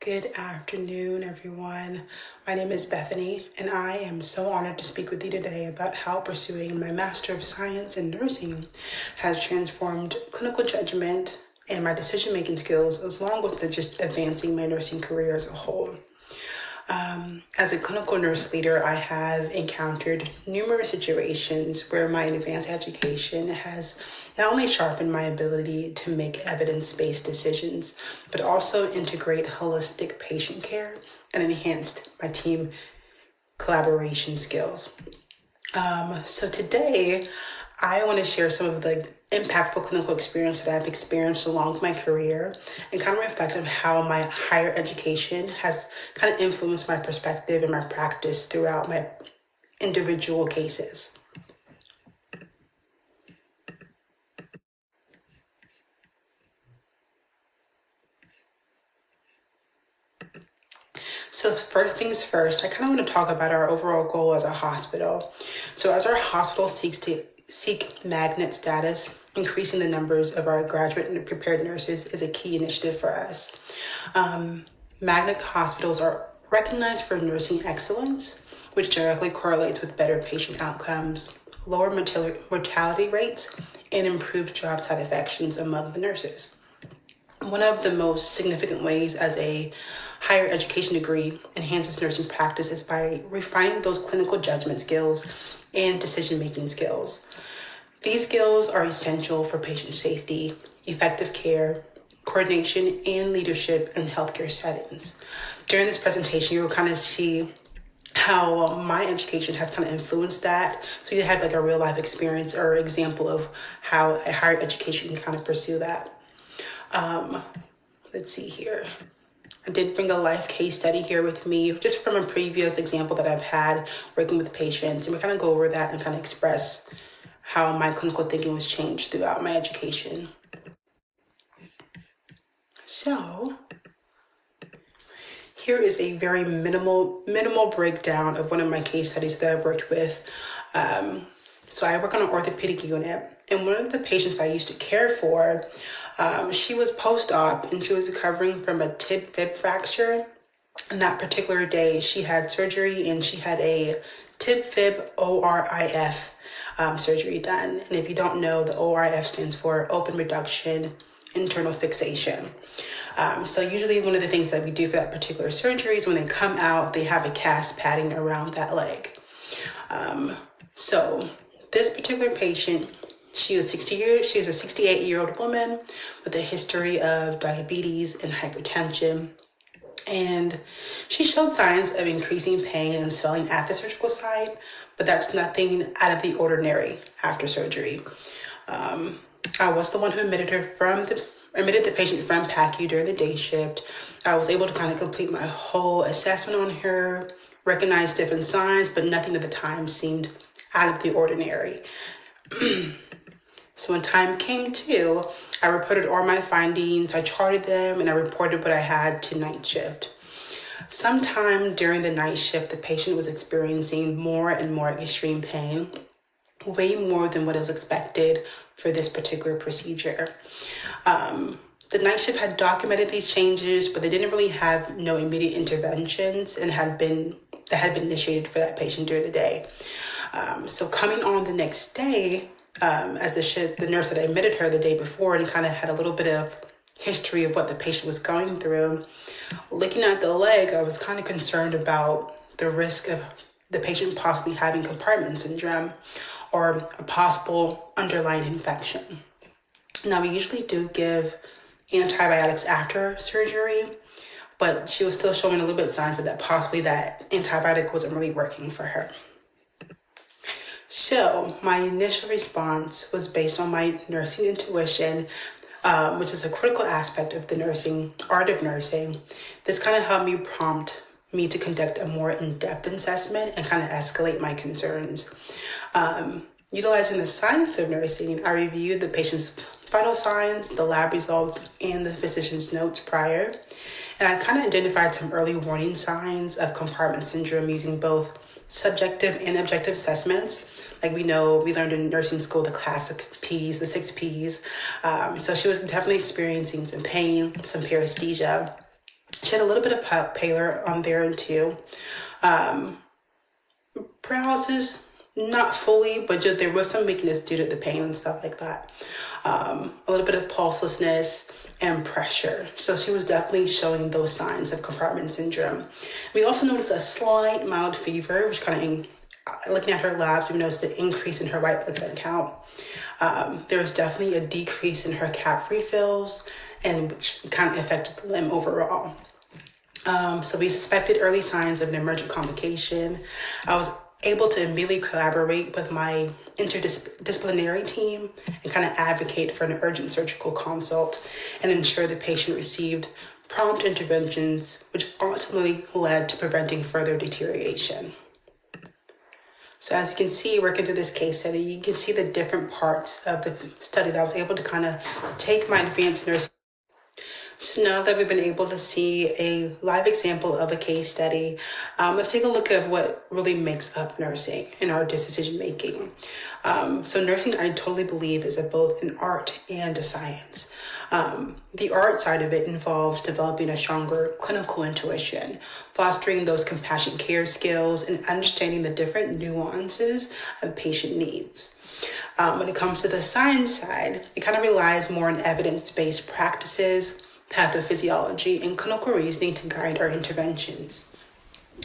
Good afternoon, everyone. My name is Bethany, and I am so honored to speak with you today about how pursuing my Master of Science in Nursing has transformed clinical judgment and my decision-making skills, along with just advancing my nursing career as a whole. As a clinical nurse leader, I have encountered numerous situations where my advanced education has not only sharpened my ability to make evidence-based decisions, but also integrate holistic patient care and enhanced my team collaboration skills. So today, I want to share some of the impactful clinical experience that I've experienced along my career and kind of reflect on how my higher education has kind of influenced my perspective and my practice throughout my individual cases. So first things first, I kind of want to talk about our overall goal as a hospital. So as our hospital seek magnet status, increasing the numbers of our graduate and prepared nurses is a key initiative for us. Magnet hospitals are recognized for nursing excellence, which directly correlates with better patient outcomes, lower mortality rates, and improved job satisfactions among the nurses. One of the most significant ways as a higher education degree enhances nursing practice is by refining those clinical judgment skills and decision-making skills. These skills are essential for patient safety, effective care, coordination, and leadership in healthcare settings. During this presentation, you'll kind of see how my education has kind of influenced that. So you have like a real life experience or example of how a higher education can kind of pursue that. Let's see here. I did bring a life case study here with me, just from a previous example that I've had working with patients. And we kind of go over that and kind of express how my clinical thinking was changed throughout my education. So here is a very minimal breakdown of one of my case studies that I've worked with. So I work on an orthopedic unit, and one of the patients I used to care for, she was post-op and she was recovering from a tib-fib fracture. And that particular day, she had surgery and she had a tib-fib ORIF surgery done. And if you don't know, the ORIF stands for open reduction internal fixation. So usually one of the things that we do for that particular surgery is when they come out, they have a cast padding around that leg. So this particular patient, she was a 68-year-old woman with a history of diabetes and hypertension. And she showed signs of increasing pain and swelling at the surgical site, but that's nothing out of the ordinary after surgery. I was the one who admitted the patient from PACU during the day shift. I was able to kind of complete my whole assessment on her, recognize different signs, but nothing at the time seemed out of the ordinary. So when time came to, I reported all my findings, I charted them, and I reported what I had to night shift. Sometime during the night shift, the patient was experiencing more and more extreme pain, way more than what was expected for this particular procedure. The night shift had documented these changes, but they didn't really have no immediate interventions that had been initiated for that patient during the day. So coming on the next day, as the nurse that admitted her the day before and kind of had a little bit of history of what the patient was going through, looking at the leg, I was kind of concerned about the risk of the patient possibly having compartment syndrome or a possible underlying infection. Now, we usually do give antibiotics after surgery, but she was still showing a little bit of signs of that possibly that antibiotic wasn't really working for her. So my initial response was based on my nursing intuition, which is a critical aspect of the art of nursing. This kind of helped me prompt me to conduct a more in-depth assessment and kind of escalate my concerns. Utilizing the science of nursing, I reviewed the patient's vital signs, the lab results, and the physician's notes prior. And I kind of identified some early warning signs of compartment syndrome using both subjective and objective assessments. Like we learned in nursing school, the classic P's, the 6 P's. So she was definitely experiencing some pain, some paresthesia. She had a little bit of pallor on there and too. Paralysis, not fully, but just there was some weakness due to the pain and stuff like that. A little bit of pulselessness and pressure. So she was definitely showing those signs of compartment syndrome. We also noticed a slight mild fever, which kind of, looking at her labs, we noticed an increase in her white blood cell count. There was definitely a decrease in her cap refills, and which kind of affected the limb overall. So we suspected early signs of an emergent complication. I was able to immediately collaborate with my interdisciplinary team and kind of advocate for an urgent surgical consult and ensure the patient received prompt interventions, which ultimately led to preventing further deterioration. So as you can see, working through this case study, you can see the different parts of the study that I was able to kind of take my advanced nursing. So now that we've been able to see a live example of a case study, let's take a look at what really makes up nursing in our decision making. So nursing, I totally believe, is both an art and a science. The art side of it involves developing a stronger clinical intuition, fostering those compassionate care skills, and understanding the different nuances of patient needs. When it comes to the science side, it kind of relies more on evidence-based practices, pathophysiology, and clinical reasoning to guide our interventions.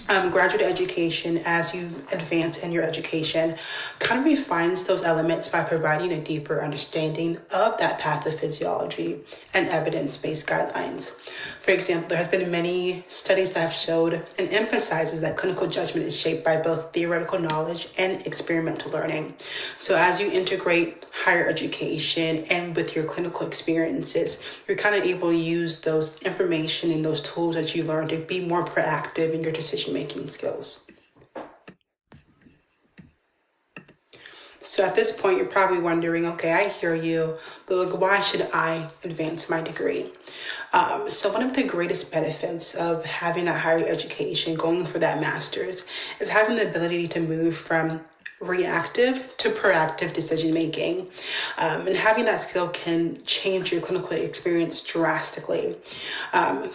Graduate education, as you advance in your education, kind of refines those elements by providing a deeper understanding of that pathophysiology and evidence-based guidelines. For example, there has been many studies that have showed and emphasizes that clinical judgment is shaped by both theoretical knowledge and experimental learning. So as you integrate higher education and with your clinical experiences, you're kind of able to use those information and those tools that you learn to be more proactive in your decision-making skills. So at this point, you're probably wondering, okay, I hear you, but like, why should I advance my degree? So one of the greatest benefits of having that higher education, going for that master's, is having the ability to move from reactive to proactive decision making. And having that skill can change your clinical experience drastically.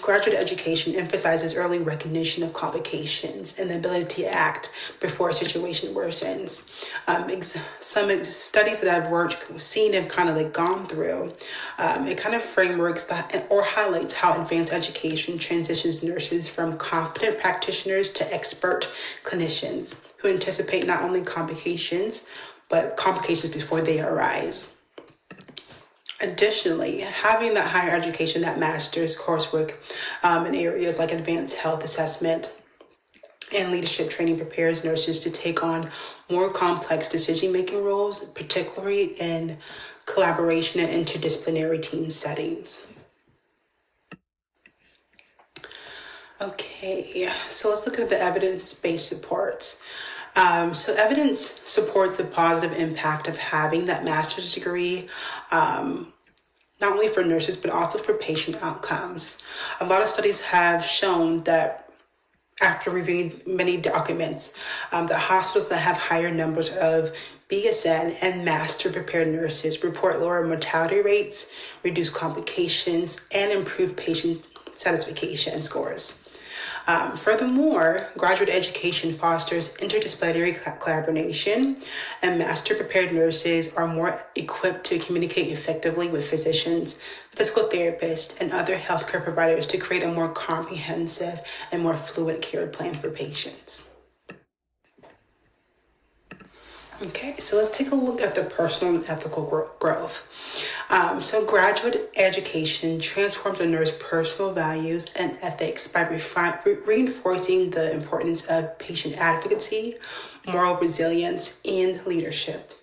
Graduate education emphasizes early recognition of complications and the ability to act before a situation worsens. Some studies that I've seen have kind of like gone through, it kind of frameworks that or highlights how advanced education transitions nurses from competent practitioners to expert clinicians who anticipate not only complications, but complications before they arise. Additionally, having that higher education, that master's coursework in areas like advanced health assessment and leadership training prepares nurses to take on more complex decision-making roles, particularly in collaboration and interdisciplinary team settings. Okay, so let's look at the evidence-based supports. So evidence supports the positive impact of having that master's degree, not only for nurses, but also for patient outcomes. A lot of studies have shown that after reviewing many documents, the hospitals that have higher numbers of BSN and master prepared nurses report lower mortality rates, reduced complications, and improved patient satisfaction scores. Furthermore, graduate education fosters interdisciplinary collaboration, and master prepared nurses are more equipped to communicate effectively with physicians, physical therapists, and other healthcare providers to create a more comprehensive and more fluid care plan for patients. Okay, so let's take a look at the personal and ethical growth. So graduate education transforms a nurse's personal values and ethics by reinforcing the importance of patient advocacy, moral resilience, and leadership.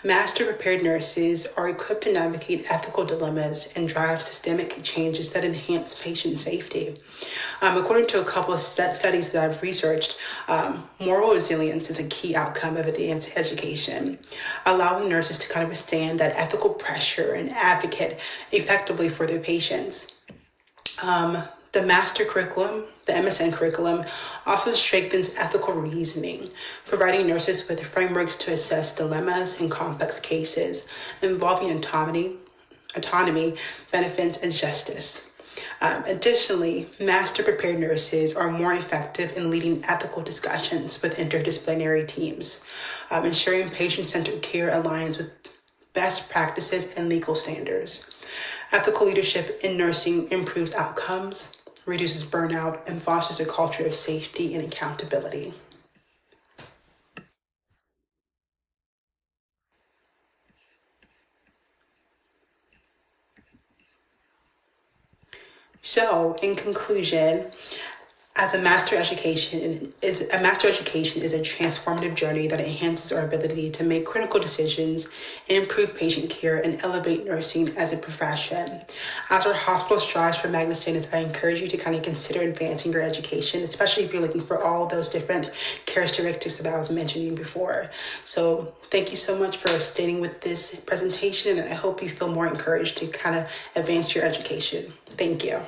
Master-prepared nurses are equipped to navigate ethical dilemmas and drive systemic changes that enhance patient safety. According to a couple of studies that I've researched, moral resilience is a key outcome of advanced education, allowing nurses to kind of withstand that ethical pressure and advocate effectively for their patients. The master curriculum, the MSN curriculum, also strengthens ethical reasoning, providing nurses with frameworks to assess dilemmas in complex cases involving autonomy, benefits, and justice. Additionally, master prepared nurses are more effective in leading ethical discussions with interdisciplinary teams, ensuring patient-centered care aligns with best practices and legal standards. Ethical leadership in nursing improves outcomes, reduces burnout, and fosters a culture of safety and accountability. So, in conclusion, as a master education is a transformative journey that enhances our ability to make critical decisions, improve patient care, and elevate nursing as a profession. As our hospital strives for magna standards, I encourage you to kind of consider advancing your education, especially if you're looking for all those different characteristics that I was mentioning before. So thank you so much for staying with this presentation, and I hope you feel more encouraged to kind of advance your education. Thank you.